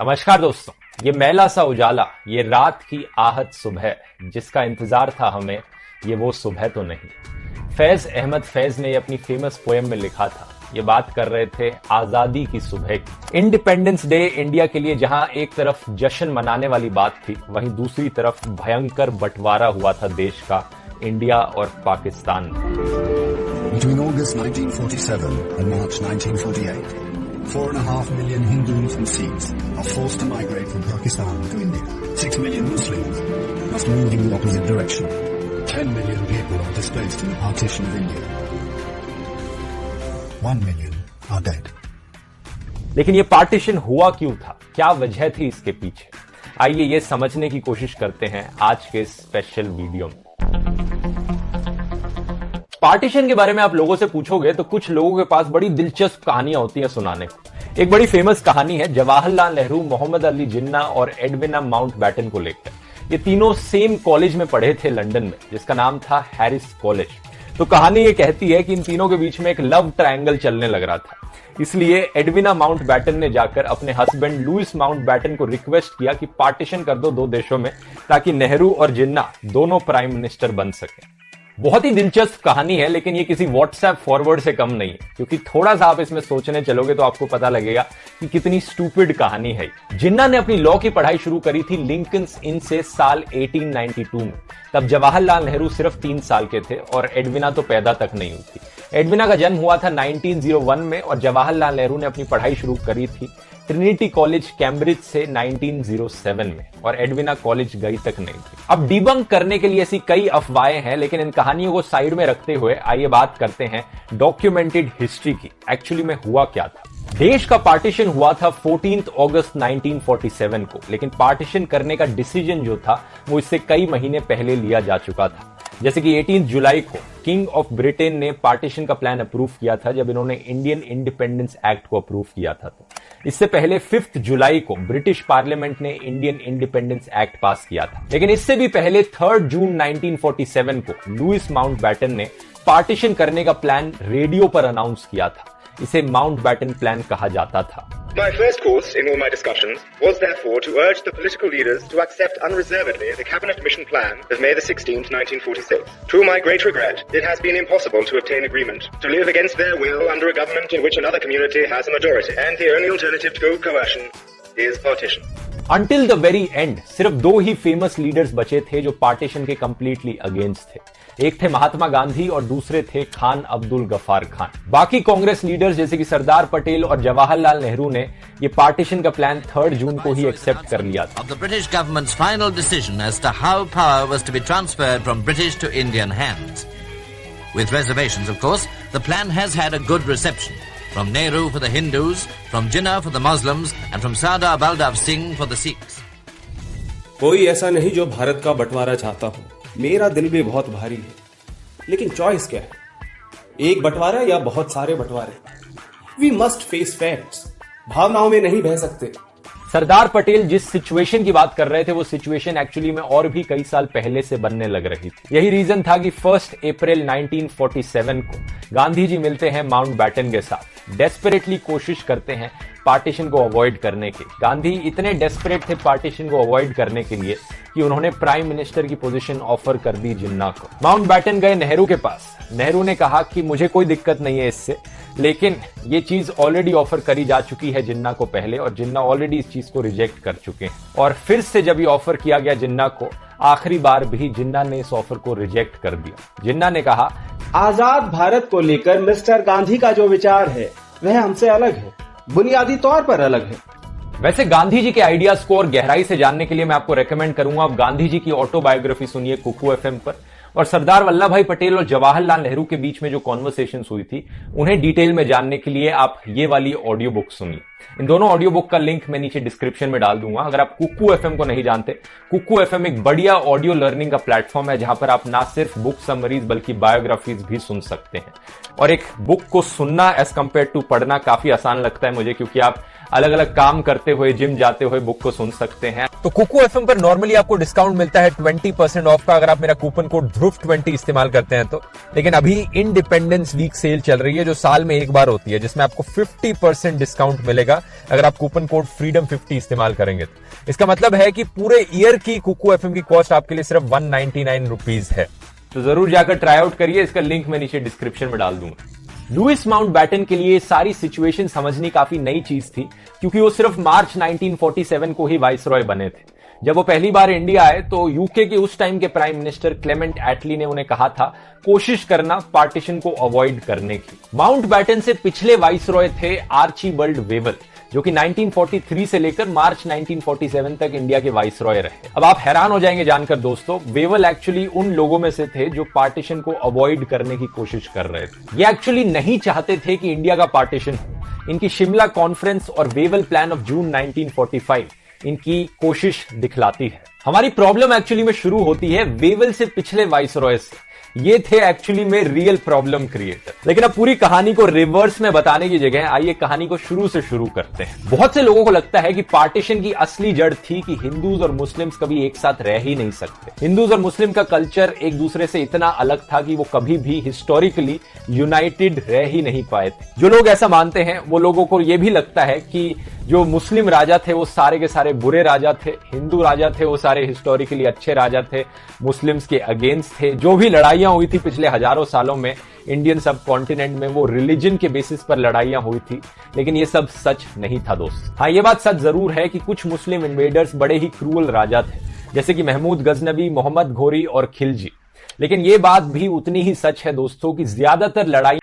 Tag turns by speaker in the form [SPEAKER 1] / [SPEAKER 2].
[SPEAKER 1] नमस्कार दोस्तों, ये मैला सा उजाला, ये रात की आहत सुबह, जिसका इंतजार था हमें, ये वो सुबह तो नहीं। फैज अहमद फैज ने अपनी फेमस पोएम में लिखा था। ये बात कर रहे थे आजादी की सुबह की। इंडिपेंडेंस डे इंडिया के लिए जहां एक तरफ जश्न मनाने वाली बात थी, वहीं दूसरी तरफ भयंकर बंटवारा हुआ था देश का इंडिया और पाकिस्तान में।
[SPEAKER 2] Between August 1947 and March 1948, 4.5 million Hindus and Sikhs are forced to migrate from Pakistan to India. 6 million Muslims must move in the opposite direction. 10 million people are displaced in the partition of India. 1 million are dead.
[SPEAKER 1] लेकिन ये partition हुआ क्यों था? क्या वजह थी इसके पीछे? आइए ये समझने की कोशिश करते हैं आज के स्पेशल वीडियो में। पार्टीशन के बारे में आप लोगों से पूछोगे तो कुछ लोगों के पास बड़ी दिलचस्प कहानियां होती हैं सुनाने को। एक बड़ी फेमस कहानी है जवाहरलाल नेहरू, मोहम्मद अली जिन्ना और एडविना माउंटबैटन को लेकर। ये तीनों सेम कॉलेज में पढ़े थे लंदन में, जिसका नाम था हैरिस कॉलेज। तो कहानी ये कहती है कि इन तीनों के बीच में एक लव ट्रायंगल चलने लग रहा था। इसलिए एडविना माउंटबैटन ने जाकर अपने हस्बैंड लुइस माउंटबैटन को रिक्वेस्ट किया कि पार्टीशन कर दो देशों में, ताकि नेहरू और जिन्ना दोनों प्राइम मिनिस्टर बन सके। बहुत ही दिलचस्प कहानी है, लेकिन ये किसी व्हाट्सएप फॉरवर्ड से कम नहीं है, क्योंकि थोड़ा सा आप इसमें सोचने चलोगे तो आपको पता लगेगा कि कितनी स्टूपिड कहानी है। जिन्ना ने अपनी लॉ की पढ़ाई शुरू करी थी लिंकन्स इन से साल 1892 में। तब जवाहरलाल नेहरू सिर्फ 3 साल के थे और एडविना तो पैदा तक नहीं हुई थी। एडविना का जन्म हुआ था 1901 में और जवाहरलाल नेहरू ने अपनी पढ़ाई शुरू करी थी ट्रिनिटी कॉलेज कैम्ब्रिज से 1907 में, और एडविना कॉलेज गई तक नहीं थी। अब डिबंक करने के लिए ऐसी कई अफवाहें हैं, लेकिन इन कहानियों को साइड में रखते हुए आइए बात करते हैं डॉक्यूमेंटेड हिस्ट्री की। एक्चुअली में हुआ क्या था? देश का पार्टीशन हुआ था 14 अगस्त 1947 को, लेकिन पार्टीशन करने का डिसीजन जो था वो इससे कई महीने पहले लिया जा चुका था। जैसे कि 18 जुलाई को किंग ऑफ ब्रिटेन ने पार्टीशन का प्लान अप्रूव किया था, जब इन्होंने इंडियन इंडिपेंडेंस एक्ट को अप्रूव किया था। तो इससे पहले 5 जुलाई को ब्रिटिश पार्लियामेंट ने इंडियन इंडिपेंडेंस एक्ट पास किया था। लेकिन इससे भी पहले 3 जून 1947 को लुइस माउंटबैटन ने पार्टीशन करने का प्लान रेडियो पर अनाउंस किया था। इसे माउंटबैटन प्लान कहा जाता था।
[SPEAKER 3] My first course in all my discussions was therefore to urge the political leaders to accept unreservedly the cabinet mission plan of May the 16th, 1946. To my great regret, it has been impossible to obtain agreement to live against their will under a government in which another community has a majority, and the only alternative to coercion is partition.
[SPEAKER 1] Until the very end, सिर्फ 2 ही famous leaders बचे थे जो partition के completely against थे। एक थे महात्मा गांधी और दूसरे थे खान अब्दुल गफार खान। बाकी कांग्रेस लीडर्स जैसे कि सरदार पटेल और जवाहरलाल नेहरू ने ये पार्टीशन का प्लान 3 जून को ही एक्सेप्ट कर लिया था।
[SPEAKER 4] The British government's final decision as to how power was to be transferred from British to Indian hands. With reservations, of course, the plan has had a good reception. From Nehru for the Hindus, from Jinnah for the Muslims, and from Sardar Baldev Singh for the Sikhs.
[SPEAKER 5] कोई ऐसा नहीं जो भारत का बंटवारा चाहता हो। मेरा दिल भी बहुत भारी है, लेकिन चॉइस क्या है? एक बंटवारा या बहुत सारे बंटवारे? We must face facts. भावनाओं में नहीं बह सकते।
[SPEAKER 1] सरदार पटेल जिस सिचुएशन की बात कर रहे थे वो सिचुएशन एक्चुअली में और भी कई साल पहले से बनने लग रही थी। यही रीजन था कि 1 अप्रैल 1947 को गांधी जी मिलते हैं माउंटबैटन के साथ, डेस्परेटली कोशिश करते हैं पार्टीशन को अवॉइड करने की। गांधी इतने डेस्परेट थे पार्टीशन को अवॉइड करने के लिए कि उन्होंने प्राइम मिनिस्टर की पोजीशन ऑफर कर दी जिन्ना को। माउंटबैटन गए नेहरू के पास। नेहरू ने कहा कि मुझे कोई दिक्कत नहीं है इससे, लेकिन ये चीज ऑलरेडी ऑफर करी जा चुकी है जिन्ना को पहले, और जिन्ना ऑलरेडी इस चीज को रिजेक्ट कर चुके हैं। और फिर से जब ये ऑफर किया गया जिन्ना को, आखिरी बार भी जिन्ना ने इस ऑफर को रिजेक्ट कर दिया। जिन्ना ने कहा,
[SPEAKER 6] आजाद भारत को लेकर मिस्टर गांधी का जो विचार है वह हमसे अलग है, बुनियादी तौर पर अलग है।
[SPEAKER 1] वैसे गांधी जी के आइडियाज को और गहराई से जानने के लिए मैं आपको रेकमेंड करूंगा आप गांधी जी की ऑटोबायोग्राफी सुनिए कुकू एफएम पर, और सरदार वल्लभ भाई पटेल और जवाहरलाल नेहरू के बीच में जो कॉन्वर्सेशंस हुई थी उन्हें डिटेल में जानने के लिए आप ये वाली ऑडियो बुक सुनिए। इन दोनों ऑडियो बुक का लिंक मैं नीचे डिस्क्रिप्शन में डाल दूंगा। अगर आप कुकू एफएम को नहीं जानते, कुकू एफएम एक बढ़िया ऑडियो लर्निंग का प्लेटफॉर्म है जहां पर आप ना सिर्फ बुक समरीज बल्कि बायोग्राफीज भी सुन सकते हैं। और एक बुक को सुनना एज कंपेयर टू पढ़ना काफी आसान लगता है मुझे, क्योंकि आप अलग अलग काम करते हुए, जिम जाते हुए बुक को सुन सकते हैं। तो कुकू एफएम पर नॉर्मली आपको डिस्काउंट मिलता है 20% ऑफ का, अगर आप मेरा कूपन कोड ध्रुव20 इस्तेमाल करते हैं तो। लेकिन अभी इंडिपेंडेंस वीक सेल चल रही है जो साल में एक बार होती है, जिसमें आपको 50% डिस्काउंट मिलेगा अगर आप कूपन कोड freedom50 इस्तेमाल करेंगे तो। इसका मतलब है कि पूरे ईयर की कुकू एफएम की कॉस्ट आपके लिए सिर्फ 199 रुपीज है। तो जरूर जाकर ट्राई आउट करिए, इसका लिंक मैं नीचे डिस्क्रिप्शन में डाल दूंगा। लुइस माउंटबैटन के लिए सारी सिचुएशन समझनी काफी नई चीज थी, क्योंकि वो सिर्फ मार्च 1947 को ही वाइसरॉय बने थे। जब वो पहली बार इंडिया आए तो यूके के उस टाइम के प्राइम मिनिस्टर क्लेमेंट एटली ने उन्हें कहा था कोशिश करना पार्टीशन को अवॉइड करने की। माउंटबैटन से पिछले वाइसरॉय थे आर्चीबल्ड वेवल, जो कि 1943 से लेकर मार्च 1947 तक इंडिया के वाइसरॉय रहे। अब आप हैरान हो जाएंगे जानकर दोस्तों, वेवल एक्चुअली उन लोगों में से थे जो पार्टीशन को अवॉइड करने की कोशिश कर रहे थे। ये एक्चुअली नहीं चाहते थे कि इंडिया का पार्टीशन हो। इनकी शिमला कॉन्फ्रेंस और वेवल प्लान ऑफ जून 1945 इनकी कोशिश दिखलाती है। हमारी प्रॉब्लम एक्चुअली में शुरू होती है वेवल से पिछले वाइसरॉय से। ये थे एक्चुअली में रियल प्रॉब्लम क्रिएटर। लेकिन अब पूरी कहानी को रिवर्स में बताने की जगह आइए कहानी को शुरू से शुरू करते हैं। बहुत से लोगों को लगता है कि पार्टीशन की असली जड़ थी कि हिंदूज और मुस्लिम्स कभी एक साथ रह ही नहीं सकते। हिंदूज और मुस्लिम का कल्चर एक दूसरे से इतना अलग था कि वो कभी भी हिस्टोरिकली यूनाइटेड रह ही नहीं पाए थे। जो लोग ऐसा मानते हैं वो लोगों को यह भी लगता है कि जो मुस्लिम राजा थे वो सारे के सारे बुरे राजा थे, हिंदू राजा थे वो सारे हिस्टोरिकली अच्छे राजा थे, मुस्लिम्स के अगेंस्ट थे। जो भी लड़ाइयां हुई थी पिछले हजारों सालों में इंडियन सब कॉन्टिनेंट में, वो रिलीजन के बेसिस पर लड़ाइयां हुई थी। लेकिन ये सब सच नहीं था दोस्त। हाँ, ये बात सच जरूर है कि कुछ मुस्लिम इन्वेडर्स बड़े ही क्रूअल राजा थे, जैसे कि महमूद गजनबी, मोहम्मद घोरी और खिलजी। लेकिन ये बात भी उतनी ही सच है दोस्तों कि ज्यादातर लड़ाई